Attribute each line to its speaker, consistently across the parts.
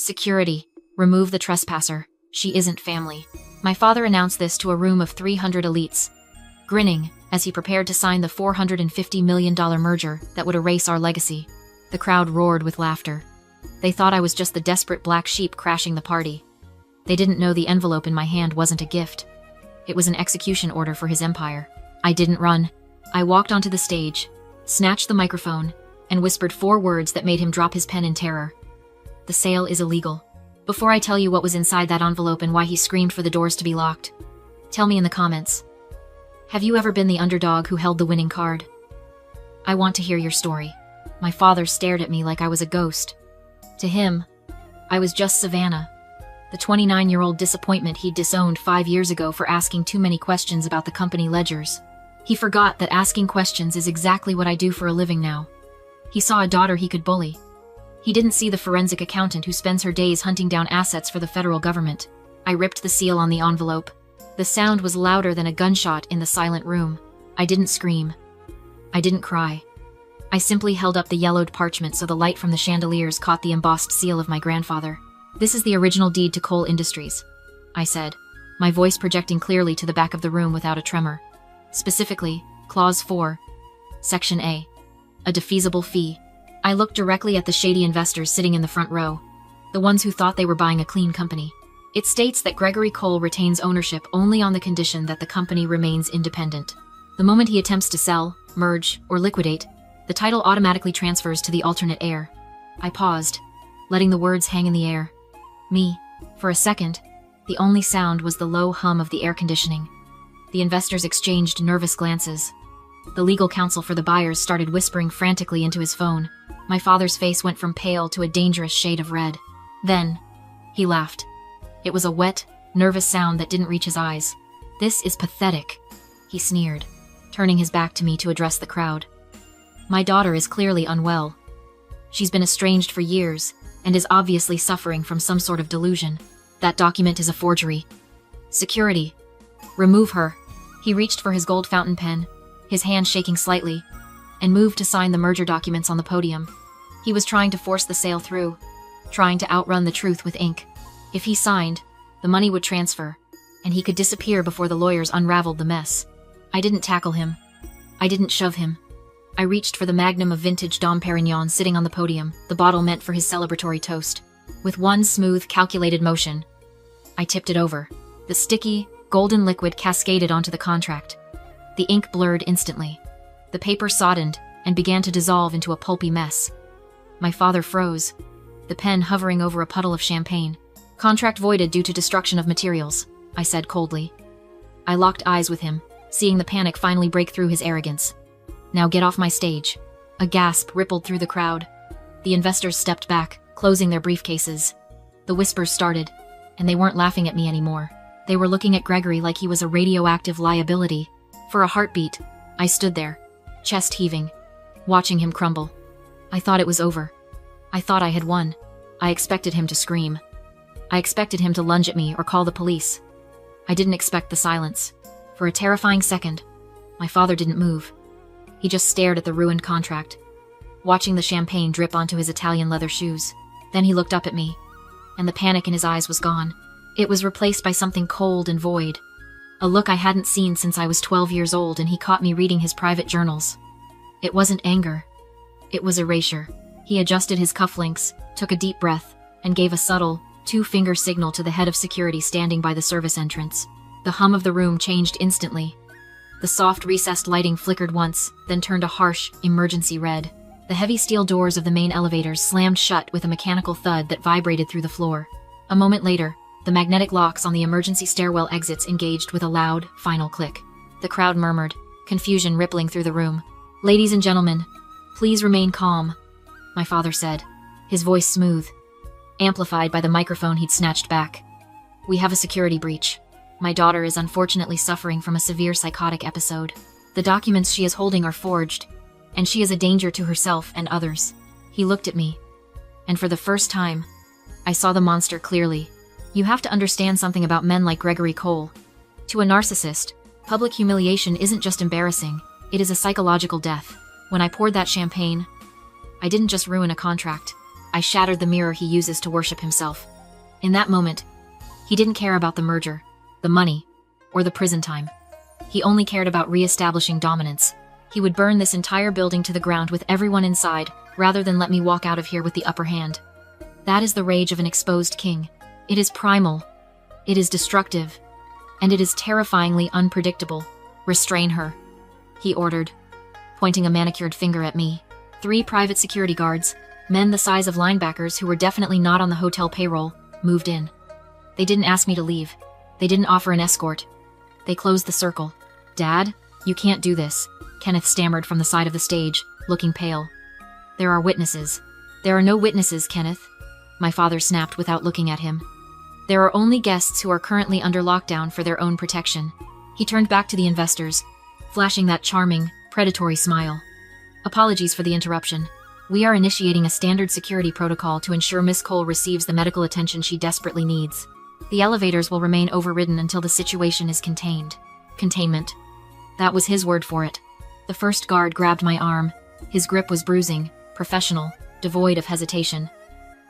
Speaker 1: Security. Remove the trespasser. She isn't family. My father announced this to a room of 300 elites, grinning as he prepared to sign the $450 million merger that would erase our legacy. The crowd roared with laughter. They thought I was just the desperate black sheep crashing the party. They didn't know the envelope in my hand wasn't a gift. It was an execution order for his empire. I didn't run. I walked onto the stage, snatched the microphone, and whispered 4 words that made him drop his pen in terror. The sale is illegal. Before I tell you what was inside that envelope and why he screamed for the doors to be locked, tell me in the comments. Have you ever been the underdog who held the winning card? I want to hear your story. My father stared at me like I was a ghost. To him, I was just Savannah, the 29-year-old disappointment he'd disowned 5 years ago for asking too many questions about the company ledgers. He forgot that asking questions is exactly what I do for a living now. He saw a daughter he could bully. He didn't see the forensic accountant who spends her days hunting down assets for the federal government. I ripped the seal on the envelope. The sound was louder than a gunshot in the silent room. I didn't scream. I didn't cry. I simply held up the yellowed parchment so the light from the chandeliers caught the embossed seal of my grandfather. This is the original deed to Coal Industries, I said, my voice projecting clearly to the back of the room without a tremor. Specifically, Clause 4, Section A, a defeasible fee. I looked directly at the shady investors sitting in the front row, the ones who thought they were buying a clean company. It states that Gregory Cole retains ownership only on the condition that the company remains independent. The moment he attempts to sell, merge, or liquidate, the title automatically transfers to the alternate heir. I paused, letting the words hang in the air. For a second, the only sound was the low hum of the air conditioning. The investors exchanged nervous glances. The legal counsel for the buyers started whispering frantically into his phone. My father's face went from pale to a dangerous shade of red. Then, he laughed. It was a wet, nervous sound that didn't reach his eyes. "This is pathetic," he sneered, turning his back to me to address the crowd. "My daughter is clearly unwell. She's been estranged for years and is obviously suffering from some sort of delusion. That document is a forgery. Security. Remove her." He reached for his gold fountain pen, his hand shaking slightly, and moved to sign the merger documents on the podium. He was trying to force the sale through, trying to outrun the truth with ink. If he signed, the money would transfer, and he could disappear before the lawyers unraveled the mess. I didn't tackle him. I didn't shove him. I reached for the magnum of vintage Dom Perignon sitting on the podium, the bottle meant for his celebratory toast. With one smooth, calculated motion, I tipped it over. The sticky, golden liquid cascaded onto the contract. The ink blurred instantly. The paper soddened and began to dissolve into a pulpy mess. My father froze, the pen hovering over a puddle of champagne. "Contract voided due to destruction of materials," I said coldly. I locked eyes with him, seeing the panic finally break through his arrogance. "Now get off my stage." A gasp rippled through the crowd. The investors stepped back, closing their briefcases. The whispers started, and they weren't laughing at me anymore. They were looking at Gregory like he was a radioactive liability. For a heartbeat, I stood there, chest heaving, watching him crumble. I thought it was over. I thought I had won. I expected him to scream. I expected him to lunge at me or call the police. I didn't expect the silence. For a terrifying second, my father didn't move. He just stared at the ruined contract, watching the champagne drip onto his Italian leather shoes. Then he looked up at me, and the panic in his eyes was gone. It was replaced by something cold and void. A look I hadn't seen since I was 12 years old, and he caught me reading his private journals. It wasn't anger. It was erasure. He adjusted his cufflinks, took a deep breath, and gave a subtle, 2-finger signal to the head of security standing by the service entrance. The hum of the room changed instantly. The soft, recessed lighting flickered once, then turned a harsh, emergency red. The heavy steel doors of the main elevators slammed shut with a mechanical thud that vibrated through the floor. A moment later, the magnetic locks on the emergency stairwell exits engaged with a loud, final click. The crowd murmured, confusion rippling through the room. "Ladies and gentlemen, please remain calm," my father said, his voice smooth, amplified by the microphone he'd snatched back. "We have a security breach. My daughter is unfortunately suffering from a severe psychotic episode. The documents she is holding are forged, and she is a danger to herself and others." He looked at me, and for the first time, I saw the monster clearly. You have to understand something about men like Gregory Cole. To a narcissist, public humiliation isn't just embarrassing, it is a psychological death. When I poured that champagne, I didn't just ruin a contract. I shattered the mirror he uses to worship himself. In that moment, he didn't care about the merger, the money, or the prison time. He only cared about re-establishing dominance. He would burn this entire building to the ground with everyone inside, rather than let me walk out of here with the upper hand. That is the rage of an exposed king. It is primal. It is destructive. And it is terrifyingly unpredictable. Restrain her, he ordered, pointing a manicured finger at me. 3 private security guards, men the size of linebackers who were definitely not on the hotel payroll, moved in. They didn't ask me to leave. They didn't offer an escort. They closed the circle. Dad, you can't do this, Kenneth stammered from the side of the stage, looking pale. There are witnesses. There are no witnesses, Kenneth, my father snapped without looking at him. There are only guests who are currently under lockdown for their own protection. He turned back to the investors, flashing that charming, predatory smile. Apologies for the interruption. We are initiating a standard security protocol to ensure Miss Cole receives the medical attention she desperately needs. The elevators will remain overridden until the situation is contained. Containment. That was his word for it. The first guard grabbed my arm. His grip was bruising, professional, devoid of hesitation.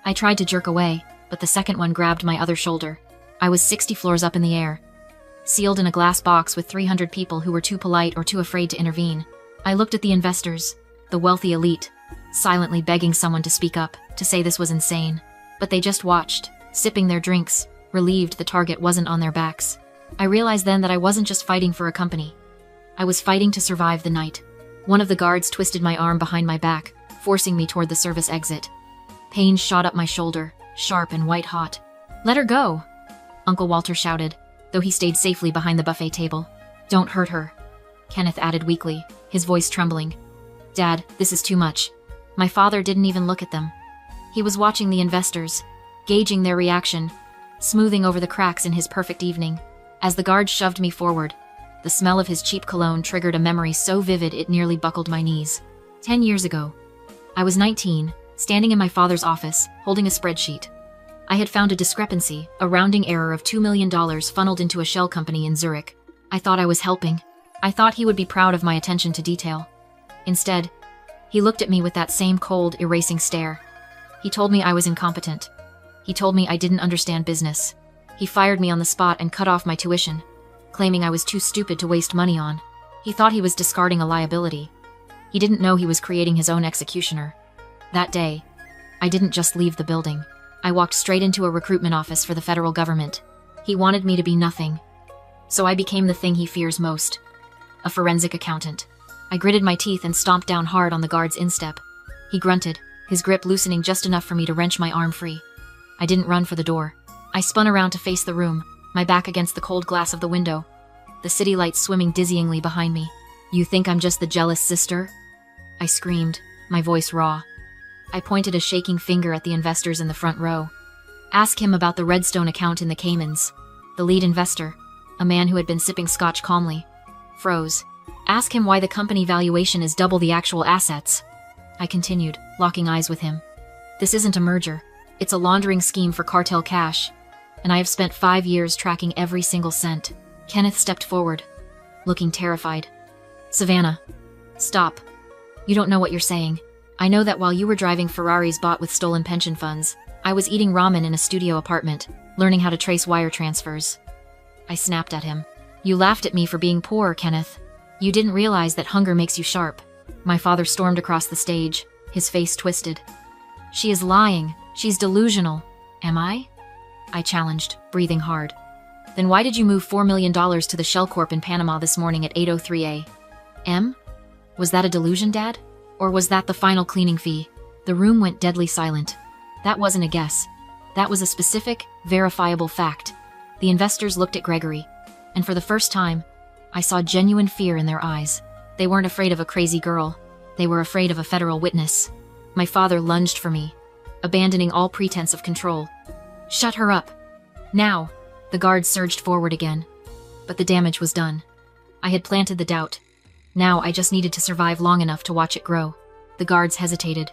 Speaker 1: I tried to jerk away, but the second one grabbed my other shoulder. I was 60 floors up in the air, sealed in a glass box with 300 people who were too polite or too afraid to intervene. I looked at the investors, the wealthy elite, silently begging someone to speak up, to say this was insane. But they just watched, sipping their drinks, relieved the target wasn't on their backs. I realized then that I wasn't just fighting for a company. I was fighting to survive the night. One of the guards twisted my arm behind my back, forcing me toward the service exit. Pain shot up my shoulder, sharp and white-hot. Let her go, Uncle Walter shouted, though he stayed safely behind the buffet table. Don't hurt her, Kenneth added weakly, his voice trembling. Dad, this is too much. My father didn't even look at them. He was watching the investors, gauging their reaction, smoothing over the cracks in his perfect evening. As the guard shoved me forward, the smell of his cheap cologne triggered a memory so vivid it nearly buckled my knees. 10 years ago, I was 19, standing in my father's office, holding a spreadsheet. I had found a discrepancy, a rounding error of $2 million funneled into a shell company in Zurich. I thought I was helping. I thought he would be proud of my attention to detail. Instead, he looked at me with that same cold, erasing stare. He told me I was incompetent. He told me I didn't understand business. He fired me on the spot and cut off my tuition, claiming I was too stupid to waste money on. He thought he was discarding a liability. He didn't know he was creating his own executioner. That day, I didn't just leave the building. I walked straight into a recruitment office for the federal government. He wanted me to be nothing. So I became the thing he fears most, a forensic accountant. I gritted my teeth and stomped down hard on the guard's instep. He grunted, his grip loosening just enough for me to wrench my arm free. I didn't run for the door. I spun around to face the room, my back against the cold glass of the window, the city lights swimming dizzyingly behind me. You think I'm just the jealous sister? I screamed, my voice raw. I pointed a shaking finger at the investors in the front row. Ask him about the Redstone account in the Caymans. The lead investor, a man who had been sipping scotch calmly, froze. Ask him why the company valuation is double the actual assets. I continued, locking eyes with him. This isn't a merger. It's a laundering scheme for cartel cash, and I have spent 5 years tracking every single cent. Kenneth stepped forward, looking terrified. Savannah, stop. You don't know what you're saying. I know that while you were driving Ferraris bought with stolen pension funds, I was eating ramen in a studio apartment, learning how to trace wire transfers. I snapped at him. You laughed at me for being poor, Kenneth. You didn't realize that hunger makes you sharp. My father stormed across the stage, his face twisted. She is lying. She's delusional. Am I? I challenged, breathing hard. Then why did you move $4 million to the Shell Corp in Panama this morning at 8:03 a.m.? Was that a delusion, Dad? Or was that the final cleaning fee? The room went deadly silent. That wasn't a guess. That was a specific, verifiable fact. The investors looked at Gregory, and for the first time, I saw genuine fear in their eyes. They weren't afraid of a crazy girl. They were afraid of a federal witness. My father lunged for me, abandoning all pretense of control. Shut her up. Now. The guard surged forward again. But the damage was done. I had planted the doubt. Now I just needed to survive long enough to watch it grow. The guards hesitated.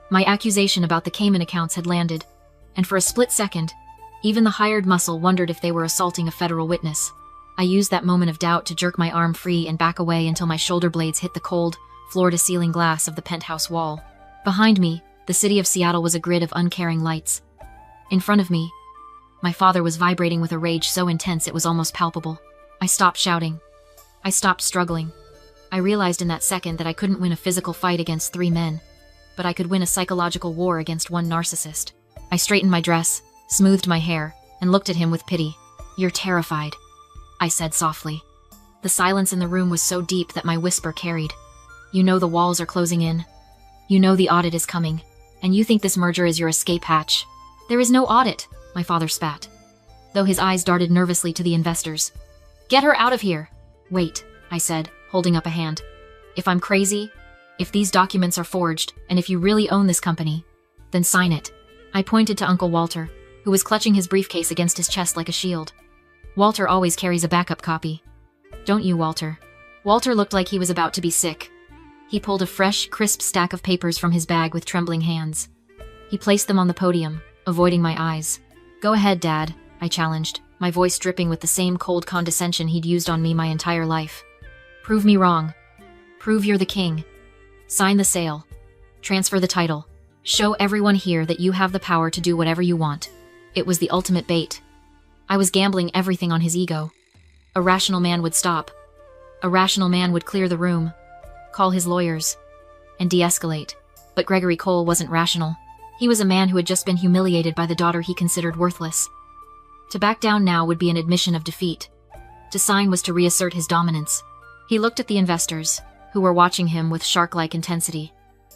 Speaker 1: My accusation about the Cayman accounts had landed, and for a split second, even the hired muscle wondered if they were assaulting a federal witness. I used that moment of doubt to jerk my arm free and back away until my shoulder blades hit the cold, floor-to-ceiling glass of the penthouse wall. Behind me, The city of Seattle was a grid of uncaring lights. In front of me, my father was vibrating with a rage so intense it was almost palpable. I stopped shouting. I stopped struggling. I realized in that second that I couldn't win a physical fight against 3 men, but I could win a psychological war against one narcissist. I straightened my dress, smoothed my hair, and looked at him with pity. "You're terrified," I said softly. The silence in the room was so deep that my whisper carried. "You know the walls are closing in. You know the audit is coming, and you think this merger is your escape hatch. There is no audit," my father spat, though his eyes darted nervously to the investors. "Get her out of here." "Wait," I said, holding up a hand. "If I'm crazy, if these documents are forged, and if you really own this company, then sign it." I pointed to Uncle Walter, who was clutching his briefcase against his chest like a shield. Walter always carries a backup copy. "Don't you, Walter?" Walter looked like he was about to be sick. He pulled a fresh, crisp stack of papers from his bag with trembling hands. He placed them on the podium, avoiding my eyes. "Go ahead, Dad," I challenged, my voice dripping with the same cold condescension he'd used on me my entire life. "Prove me wrong. Prove you're the king. Sign the sale. Transfer the title. Show everyone here that you have the power to do whatever you want." It was the ultimate bait. I was gambling everything on his ego. A rational man would stop. A rational man would clear the room, call his lawyers, and de-escalate. But Gregory Cole wasn't rational. He was a man who had just been humiliated by the daughter he considered worthless. To back down now would be an admission of defeat. To sign was to reassert his dominance. He looked at the investors, who were watching him with shark-like intensity.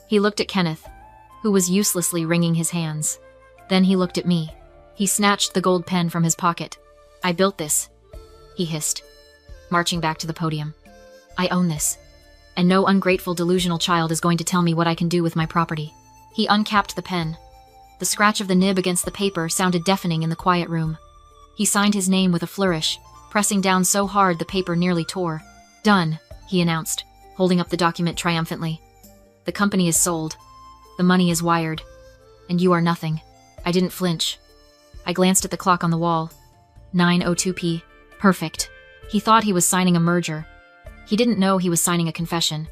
Speaker 1: He looked at Kenneth, who was uselessly wringing his hands. Then he looked at me. He snatched the gold pen from his pocket. "I built this," he hissed, marching back to the podium. "I own this, and no ungrateful, delusional child is going to tell me what I can do with my property." He uncapped the pen. The scratch of the nib against the paper sounded deafening in the quiet room. He signed his name with a flourish, pressing down so hard the paper nearly tore. "Done," he announced, holding up the document triumphantly. "The company is sold. The money is wired. And you are nothing." I didn't flinch. I glanced at the clock on the wall. 9:02 p. Perfect. He thought he was signing a merger. He didn't know he was signing a confession.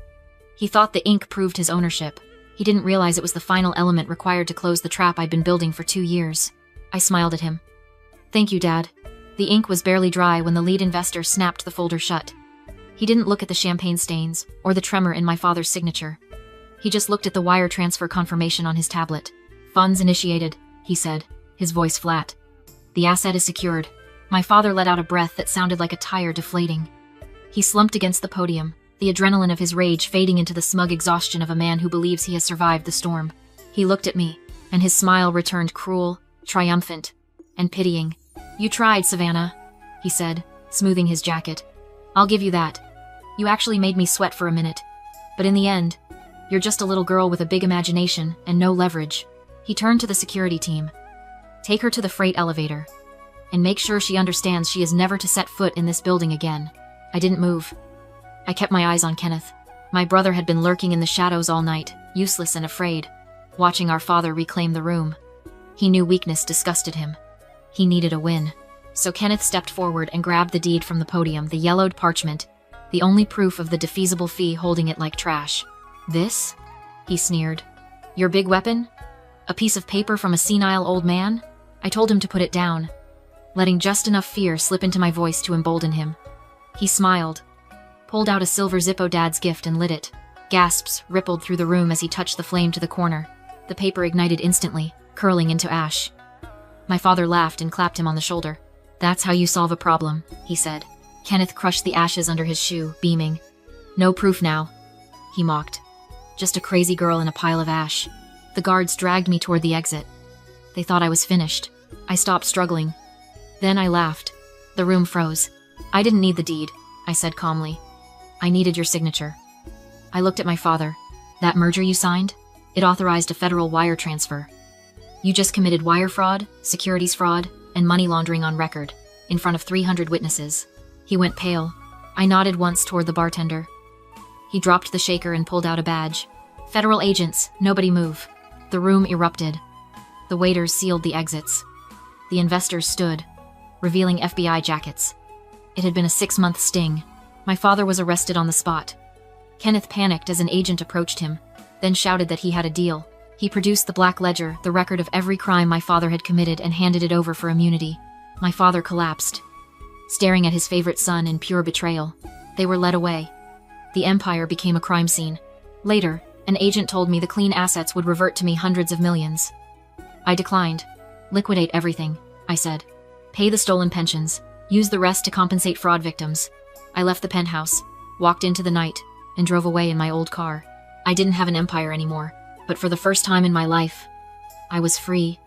Speaker 1: He thought the ink proved his ownership. He didn't realize it was the final element required to close the trap I'd been building for 2 years. I smiled at him. "Thank you, Dad." The ink was barely dry when the lead investor snapped the folder shut. He didn't look at the champagne stains or the tremor in my father's signature. He just looked at the wire transfer confirmation on his tablet. "Funds initiated," he said, his voice flat. "The asset is secured." My father let out a breath that sounded like a tire deflating. He slumped against the podium, the adrenaline of his rage fading into the smug exhaustion of a man who believes he has survived the storm. He looked at me, and his smile returned cruel, triumphant, and pitying. "You tried, Savannah," he said, smoothing his jacket. "I'll give you that. You actually made me sweat for a minute. But in the end, you're just a little girl with a big imagination and no leverage." He turned to the security team. "Take her to the freight elevator, and make sure she understands she is never to set foot in this building again." I didn't move. I kept my eyes on Kenneth. My brother had been lurking in the shadows all night, useless and afraid, watching our father reclaim the room. He knew weakness disgusted him. He needed a win. So Kenneth stepped forward and grabbed the deed from the podium, the yellowed parchment, the only proof of the defeasible fee, holding it like trash. "This?" he sneered. "Your big weapon? A piece of paper from a senile old man?" I told him to put it down, letting just enough fear slip into my voice to embolden him. He smiled, pulled out a silver Zippo Dad's gift and lit it. Gasps rippled through the room as he touched the flame to the corner. The paper ignited instantly, curling into ash. My father laughed and clapped him on the shoulder. "That's how you solve a problem," he said. Kenneth crushed the ashes under his shoe, beaming. "No proof now," he mocked. "Just a crazy girl in a pile of ash." The guards dragged me toward the exit. They thought I was finished. I stopped struggling. Then I laughed. The room froze. "I didn't need the deed," I said calmly. "I needed your signature." I looked at my father. "That merger you signed? It authorized a federal wire transfer. You just committed wire fraud, securities fraud, and money laundering on record, in front of 300 witnesses." He went pale. I nodded once toward the bartender. He dropped the shaker and pulled out a badge. "Federal agents, nobody move." The room erupted. The waiters sealed the exits. The investors stood, revealing FBI jackets. It had been a 6-month sting. My father was arrested on the spot. Kenneth panicked as an agent approached him, then shouted that he had a deal. He produced the black ledger, the record of every crime my father had committed, and handed it over for immunity. My father collapsed, staring at his favorite son in pure betrayal. They were led away. The empire became a crime scene. Later, an agent told me the clean assets would revert to me hundreds of millions. I declined. Liquidate everything, I said. Pay the stolen pensions. Use the rest to compensate fraud victims. I left the penthouse, walked into the night, and drove away in my old car. I didn't have an empire anymore, but for the first time in my life, I was free.